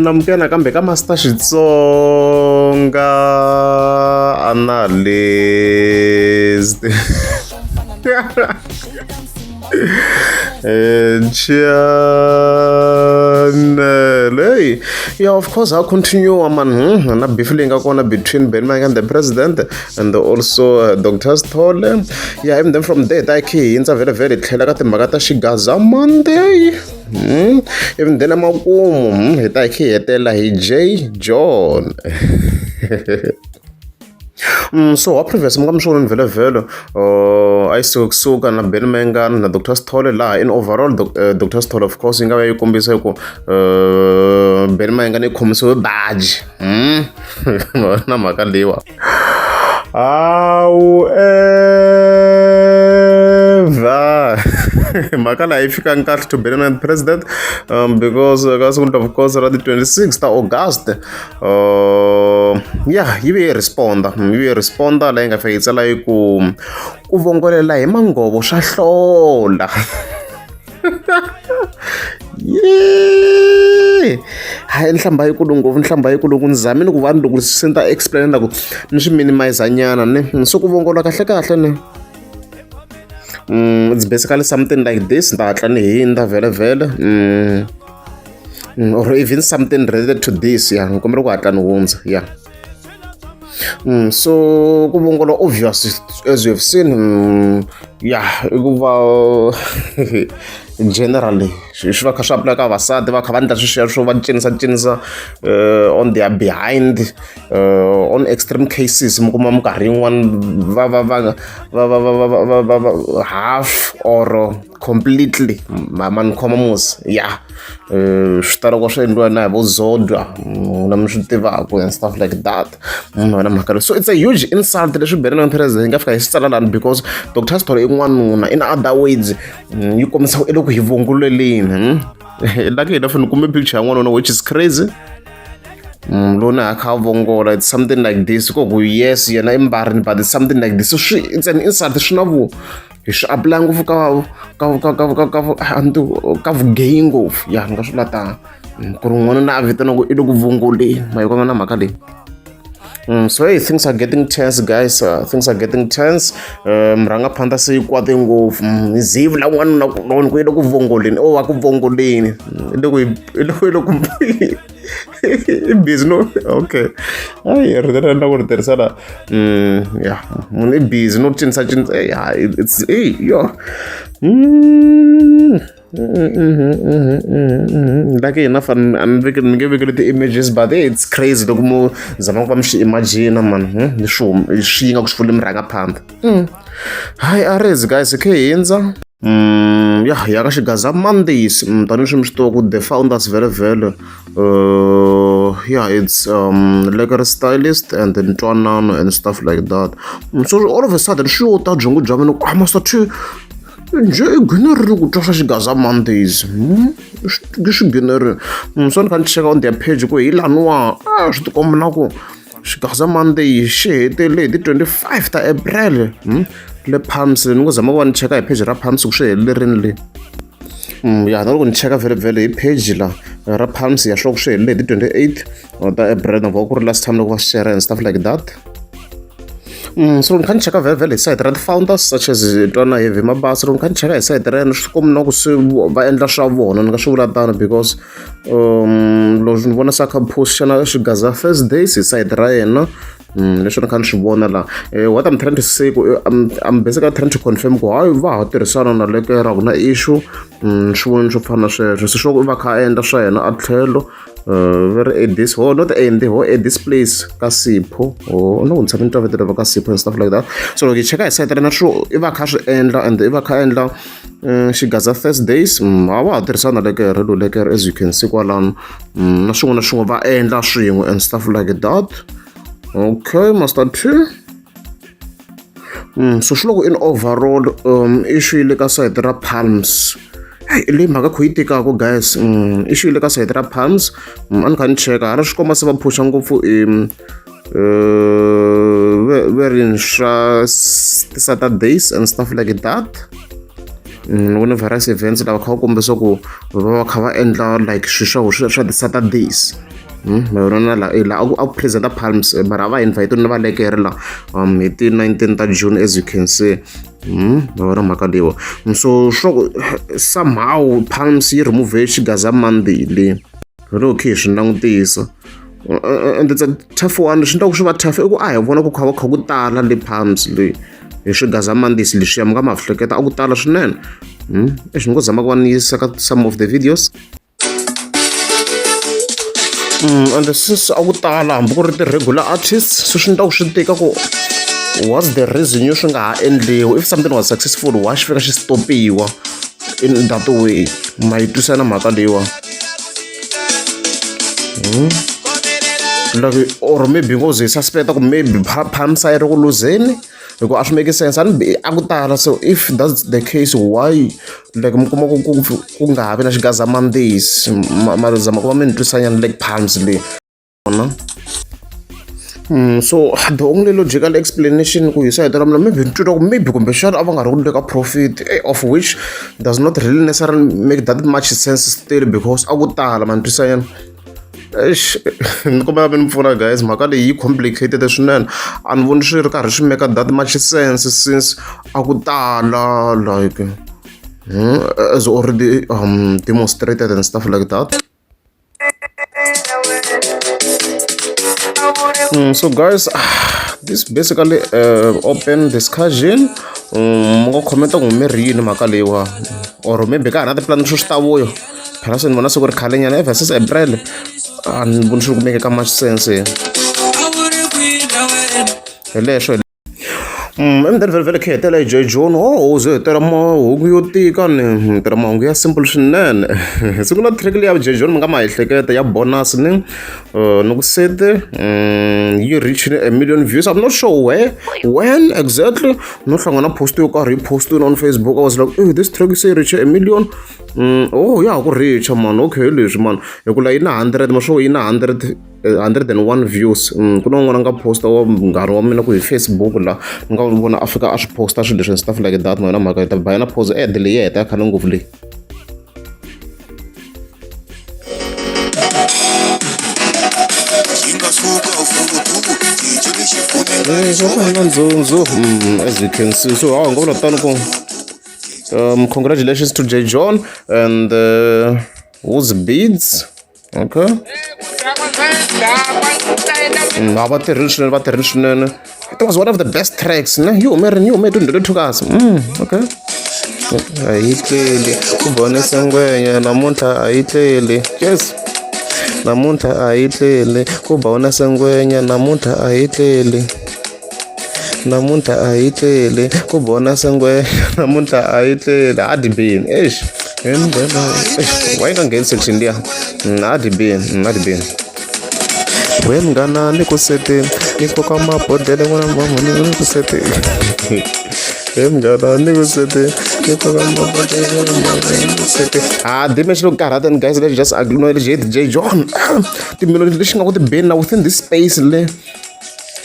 namukela kambe ka Master Xitsonga analyst. Channel. Hey, yeah, of course, I'll continue. Man, na beef linga kona between Mayengani and the president, and also Dr. Sithole. Yeah, and then from there, I key in very very clear that the magata Xigaza Monday. Even then, I'm a woman. I key tell J. John. So previous I'm sure in vele I suka na Mayengani na Dr. Sithole la in overall Dr. Sithole of course ingawa yikombisa ko Mayengani khomisiwe badge na mhaka lewa mhaka la yi fika nkarhi to Mayengani president because of course on the 26th August yeah yi ve responda la yi nga fika yi tsala yi ku vongolela hi mangovo swa hlola hayi Nhlamba yikulu ngopfu ni zamile ku vanhu loko se ni ta explain ku ni swi minimize nyana ne so ku vongola kahle ne it's basically something like this ni ta hatla ni hinda vele or even something related to this yeah ni kombela ku hatla ni hundza yeah so ku vongola obvious as you have seen yeah kuva generally swi va kha swi apply ka vasati va kha va endla swilo swo va cinisa on their behind on extreme cases mi kuma minkarhi yin'wana va half or completely mani khoma musi yeah swi tala ku swi endliwa na hi vo Zodwa na mi swi tivaka and stuff like that na mhaka so it's a huge insult leswi Mayengani president nga fika hi xitsala lani because Dr. Sithole i n'wanuna in other words yi kombisa ku ku hi vongoleleni like hina fane kumbe picture ya n'wanuna which is crazy lona a kha vongola it's something like this ku yes yena embarini but it's something like this so it's an insult swi na vu hi swi apply ngopfu ka vugeyi ngopfu ya nga swi lata ku ri n'wanuna a vitana ku i le ku vongoleni mayikoma na mhaka leyi so hey, things are getting tense guys things are getting tense murangaphandla se yi kwate ngopfu zivi la n'wanuna kuloni ku i le ku vongoleni o wa ku vongoleni i le ku busy no okay ai ri renda ku ri tirhisana yeah munhu i busy no cinisa yeah it's hey yo like enough I'm making the images but it's crazy loko mo zama ku va mi swi imagine man swi nga ku swi fule murangaphandla hi arez guys ke hindza yeah ya ka Xigaza Mondays tani swi mi swi tiva ku the founders vele yeah it's legal stylist and then ntwanano and stuff like that so all of a sudden swi ta byongo bya mina ku Master T nje i gwenerile ku twa swa Xigaza Mondays swi gwenerile so ni kha ni cheka on their page ku hi laniwa swi tikomba na ku Xigaza Monday xi hetele hi ti 25 ta April le Palms ni ku zama ku va ni cheka hi page ra Palms ku swi helerini le ya na loko ni cheka vele hi page la ra Palms ya swo ku swi helele hi ti 28 ta April na ku ri last time loko va share and stuff like that so ni kha ni cheka vele hi site ra the founders such as Twana Heavy Mabasa ni kha ni cheka hi site ra yena swi komi na ku swi va endla swa vona ni nga swi vula tano because loko ni vona sa kha post xana Xigaza first days hi site ra yena leswi ni kha ni swi vona la what I'm trying to say I'm basically trying to confirm ku hayi va ha tirhisana na lekera ku na issue swi voni swo fana sweswo se swo va kha endla swa yena a tlhelo very at this not at this place ka Sipho no ni tshama ni twa va ka Sipho and stuff like that so loko hi cheka hi site rena swo i va kha swi endla and i va kha endla Xigaza Thursdays a va ha tirhisana lekere lo lekere as you can see kwalano na swin'wana va endla swin'we and stuff like that okay Master T so swi loko in overall issue le ka site ra Palms le mhaka khu yi tekaka guys issue le ka site ra Palms a ni kha ni cheka a ri swi komba se va phusha ngopfu very Saturdays and stuff like that ni vone various events lava kha va kombisa ku va kha va endla like swilo swa ti-Saturdays ma vona la aku presenta Palms mara va invite na va lekere la hi ti 19 ta June as you can see ma vona mhaka leyiwa so somehow Palms yi remove Xigaza Monday le okay swi langutisa and it's a tough one swi endla ku swi va tough i ku a hi vona ku kha ku tala le Palms le hi Xigaza Mondays leswiya mi nga ma hleketa a ku tala swinene exi mi ngo zama ku va ni yisa ka some of the videos and since a ku tala hambi ku ri ti-regular artists so swi endla ku swi tika ku what's the reason yo swi nga ha endliwi if something was successful wa xi fika xi stopiwa in that way ma yi twisana mhaka leyiwa like or maybe ngo ze suspect ku maybe Palms a yi ri ku luzeni hikuva a swi make sense a ku tala so if that's the case why like mi kuma ku nga ha vi na Xigaza Mondays ma zama ku va mi ni twisanyana like Palms leyi so the only logical explanation ku hi sa hetela mina maybe ni twa ku maybe kumbexana a va nga ri ku ndleka profit of which does not really necessarily make that much sense still because a ku tala ma ni twisanyana ni kombela mi ni pfuna guys mhaka leyi yi complicated swinene a ni voni swi ri karhi swi make that much sense since a ku tala like as already demonstrated and stuff like that so guys this basically open discussion mi nga khomenta ku mi ri yini mhaka leyiwa or maybe ka ha na tiplan swo swi ta vuyo phela se ni vona siku ri khale nyana ever since April a ni voni swi ri ku make ka much sense hi leswo emdeni vele khe hetela hi J John ze hetela mahungu yo tika ni tirha mahungu ya simple swinene siku na track leyi ya J John mi nga ma ehleketa ya bonus ni ku sete yi reach 1 million views I'm not sure when exactly no hlangana post yo karhi yi postiwile on Facebook I was like this track se reach 1 million ya ku reach man okay leswi man hikuva yi na 100 maswo yi na 101 views ku na un'wana nga posta wa nkarhi wa mina ku hi Facebook la nga vona a fika a swi posta swilo leswi and stuff like that na mhaka yi ta ba na pose leyi heta ya khale ngopfu leyi as you can see so ngo vula tano ku congratulations to J John and who's beads okay it was one of the best tracks you made to us okay ayitleli kubonisa ngwenya namuntlha ayitleli yes namuntlha ayitleli kubonisa ngwenya namuntlha ayitleli namuntlha ayitleli kubonisa ngwenya namuntlha ayitleli adibini why nga ngeni section liya adibini when ngana ni ku sete ni koka mabodele n'wana mama ni ku sete ngana ni ku sete ni koka mabodele ni ku sete dimension lo karata and guys let's just acknowledge J John timelodi lexi nga ku ti-band na within this space le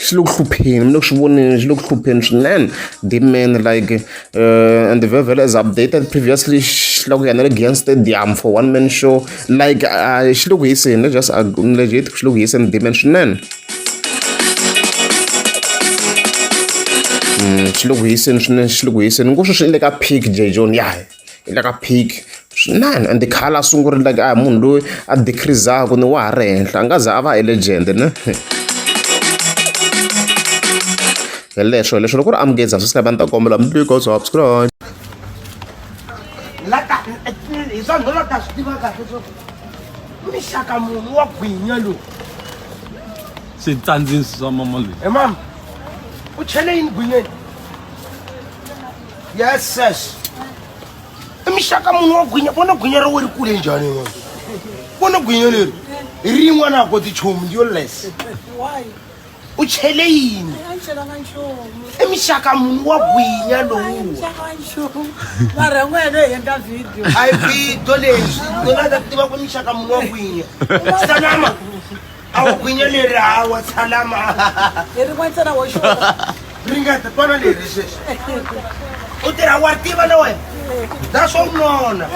xi le ku hlupheni mi le ku swi voneni xi le ku hlupheni swinene the-man like and the vele as updated previously xi le ku yanele Giant Stadium for one man show like xi le ku hiseni just legit xi le ku hiseni the-man swinene xi le ku hiseni swinene xi le ku hiseni ngoswo swi le ka peak J John ya i le ka peak swinene and the color sungurile like munhu loyi a decreasaku ni wa ha ri henhla a nga za a va hi legend ne leswo loko ku ri amukeza subscribe a ni ta kombela mi tliko subscribe mixaka munhu wa gwinya lowu switsandzini swa mama loyi mama u chele yini gwinyeni yes i mixaka munhu wa gwinya vona gwinya ri ri kule njhani mama vona gwinya leri hi rin'wana a koti chomu yo less u chele yini i mixaka munhu wa gwinya lowu ayi vito leswi ni nga ta tiva ku mixaka munhu wa gwinya salama a wu gwinya leri hawa salama ringeta twana leri sweswi u tirha wa tiva na wena That's all nona.